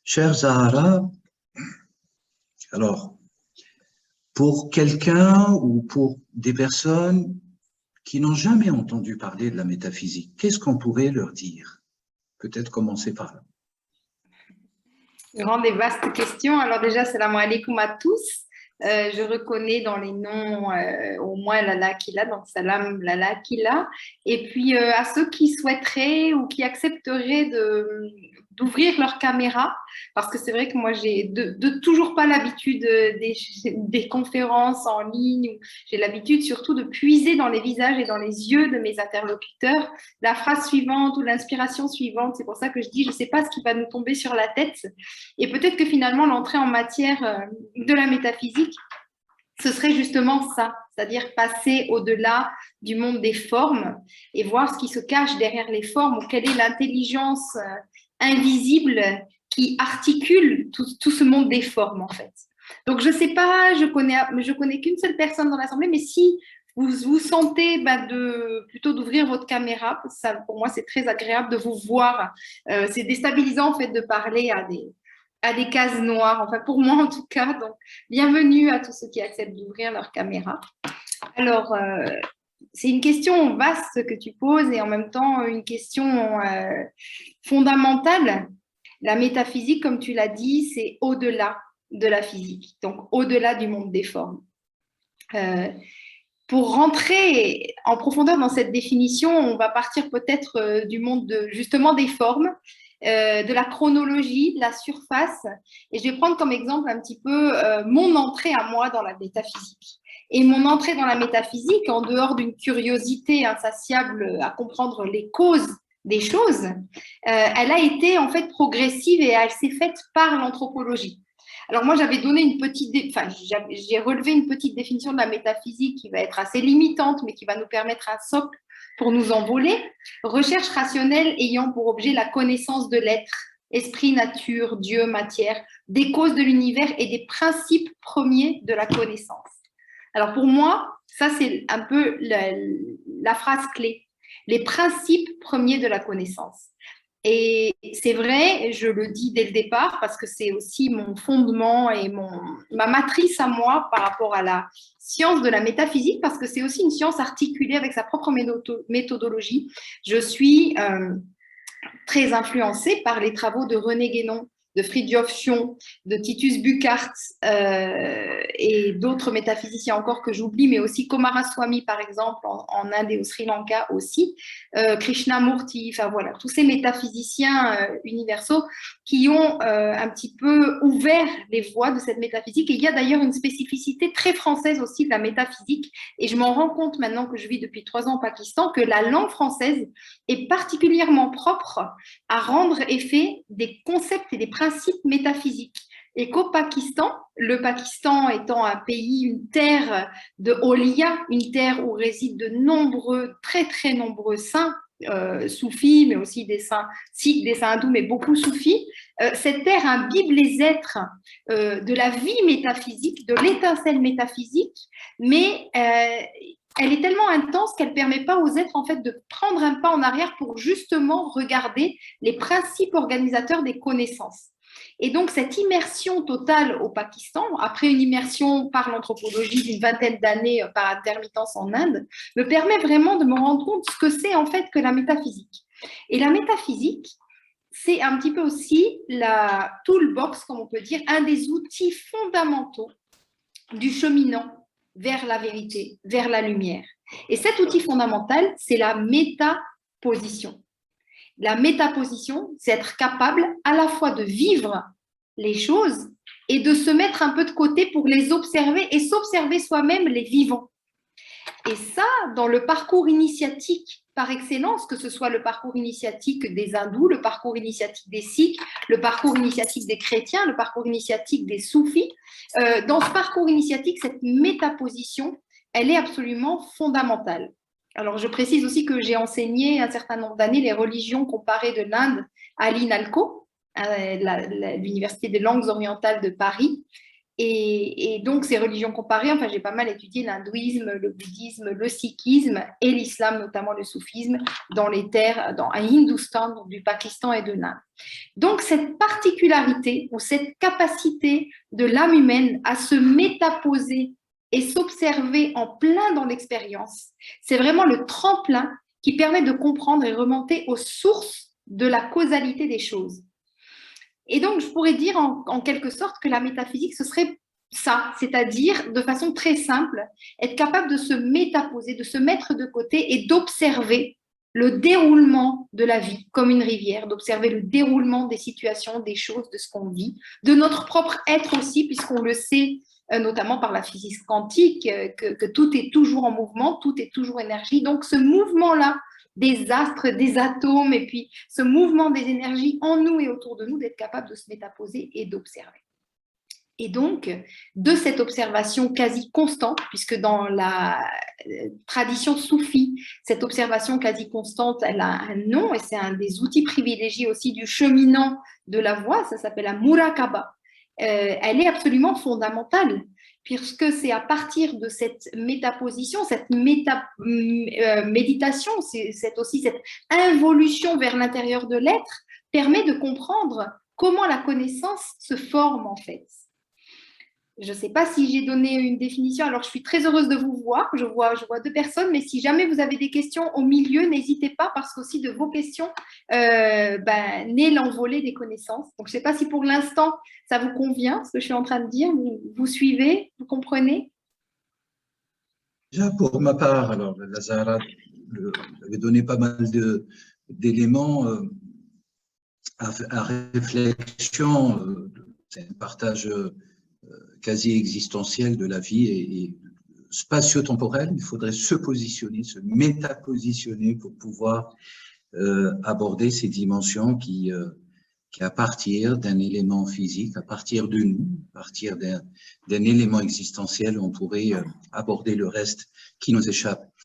Cher Zahara, alors, pour quelqu'un ou pour des personnes qui n'ont jamais entendu parler de la métaphysique, qu'est-ce qu'on pourrait leur dire? Peut-être commencer par là. Grande et vaste question. Alors déjà, salam alaikum à tous. Je reconnais dans les noms au moins Lala Kila, donc salam Lala Kila. Et puis à ceux qui souhaiteraient ou qui accepteraient d'ouvrir leur caméra, parce que c'est vrai que moi j'ai toujours pas l'habitude des conférences en ligne. J'ai l'habitude surtout de puiser dans les visages et dans les yeux de mes interlocuteurs la phrase suivante ou l'inspiration suivante. C'est pour ça que je dis, je sais pas ce qui va nous tomber sur la tête. Et peut-être que finalement l'entrée en matière de la métaphysique, ce serait justement ça, c'est-à-dire passer au-delà du monde des formes et voir ce qui se cache derrière les formes, ou quelle est l'intelligence invisible qui articule tout ce monde des formes en fait. Donc je sais pas, je connais qu'une seule personne dans l'assemblée, mais si vous sentez plutôt d'ouvrir votre caméra, ça, pour moi c'est très agréable de vous voir. C'est déstabilisant en fait de parler à des cases noires, enfin pour moi en tout cas. Donc, bienvenue à tous ceux qui acceptent d'ouvrir leur caméra. Alors, c'est une question vaste que tu poses et en même temps une question fondamentale. La métaphysique, comme tu l'as dit, c'est au-delà de la physique, donc au-delà du monde des formes. Pour rentrer en profondeur dans cette définition, on va partir peut-être du monde justement des formes, de la chronologie, de la surface. Et je vais prendre comme exemple un petit peu mon entrée à moi dans la métaphysique. Et mon entrée dans la métaphysique, en dehors d'une curiosité insatiable à comprendre les causes des choses, elle a été en fait progressive et elle s'est faite par l'anthropologie. Alors moi, j'avais donné j'ai relevé une petite définition de la métaphysique qui va être assez limitante, mais qui va nous permettre un socle pour nous envoler. Recherche rationnelle ayant pour objet la connaissance de l'être, esprit, nature, Dieu, matière, des causes de l'univers et des principes premiers de la connaissance. Alors pour moi, ça c'est un peu la phrase clé, les principes premiers de la connaissance. Et c'est vrai, je le dis dès le départ, parce que c'est aussi mon fondement et ma matrice à moi par rapport à la science de la métaphysique, parce que c'est aussi une science articulée avec sa propre méthodologie. Je suis très influencée par les travaux de René Guénon, de Fridtjof Schion, de Titus Burckhardt et d'autres métaphysiciens encore que j'oublie, mais aussi Coomaraswamy par exemple en Inde et au Sri Lanka aussi, Krishnamurti, enfin voilà, tous ces métaphysiciens universaux qui ont un petit peu ouvert les voies de cette métaphysique. Et il y a d'ailleurs une spécificité très française aussi de la métaphysique, et je m'en rends compte maintenant que je vis depuis 3 ans au Pakistan, que la langue française est particulièrement propre à rendre effet des concepts et des principes métaphysiques. Et qu'au Pakistan, le Pakistan étant un pays, une terre de Auliya, une terre où résident de nombreux, très très nombreux saints, soufis, mais aussi des saints sikhs, des saints hindous, mais beaucoup soufis, cette terre imbibe les êtres de la vie métaphysique, de l'étincelle métaphysique, mais elle est tellement intense qu'elle ne permet pas aux êtres en fait, de prendre un pas en arrière pour justement regarder les principes organisateurs des connaissances. Et donc, cette immersion totale au Pakistan, après une immersion par l'anthropologie d'une 20aine d'années par intermittence en Inde, me permet vraiment de me rendre compte ce que c'est en fait que la métaphysique. Et la métaphysique, c'est un petit peu aussi la toolbox, comme on peut dire, un des outils fondamentaux du cheminant vers la vérité, vers la lumière. Et cet outil fondamental, c'est la métaposition. La métaposition, c'est être capable à la fois de vivre les choses et de se mettre un peu de côté pour les observer et s'observer soi-même les vivants. Et ça, dans le parcours initiatique par excellence, que ce soit le parcours initiatique des hindous, le parcours initiatique des sikhs, le parcours initiatique des chrétiens, le parcours initiatique des soufis, dans ce parcours initiatique, cette métaposition, elle est absolument fondamentale. Alors, je précise aussi que j'ai enseigné un certain nombre d'années les religions comparées de l'Inde à l'INALCO, l'Université des langues orientales de Paris. Et donc, ces religions comparées, enfin, j'ai pas mal étudié l'hindouisme, le bouddhisme, le sikhisme et l'islam, notamment le soufisme, dans les terres, dans un Hindustan, donc du Pakistan et de l'Inde. Donc, cette particularité ou cette capacité de l'âme humaine à se métaposer et s'observer en plein dans l'expérience, c'est vraiment le tremplin qui permet de comprendre et remonter aux sources de la causalité des choses. Et donc, je pourrais dire en quelque sorte que la métaphysique, ce serait ça, c'est-à-dire, de façon très simple, être capable de se métaposer, de se mettre de côté et d'observer le déroulement de la vie comme une rivière, d'observer le déroulement des situations, des choses, de ce qu'on vit, de notre propre être aussi, puisqu'on le sait, notamment par la physique quantique, que tout est toujours en mouvement, tout est toujours énergie. Donc, ce mouvement-là, des astres, des atomes, et puis ce mouvement des énergies en nous et autour de nous, d'être capable de se métaposer et d'observer. Et donc, de cette observation quasi constante, puisque dans la tradition soufie, cette observation quasi constante, elle a un nom et c'est un des outils privilégiés aussi du cheminant de la voie, ça s'appelle la muraqaba. Elle est absolument fondamentale, puisque c'est à partir de cette métaposition, cette méditation, c'est aussi cette involution vers l'intérieur de l'être, permet de comprendre comment la connaissance se forme en fait. Je ne sais pas si j'ai donné une définition. Alors, je suis très heureuse de vous voir. Je vois deux personnes, mais si jamais vous avez des questions au milieu, n'hésitez pas parce qu'aussi de vos questions naît l'envolée des connaissances. Donc, je ne sais pas si pour l'instant, ça vous convient, ce que je suis en train de dire. Vous suivez, vous comprenez? Déjà, pour ma part, alors, la Zahra avait donné pas mal d'éléments à réflexion. C'est un partage quasi existentiel de la vie et spatio-temporel. Il faudrait se positionner, se métapositionner pour pouvoir aborder ces dimensions qui, à partir d'un élément physique, à partir de nous, à partir d'un élément existentiel, on pourrait aborder le reste qui nous échappe.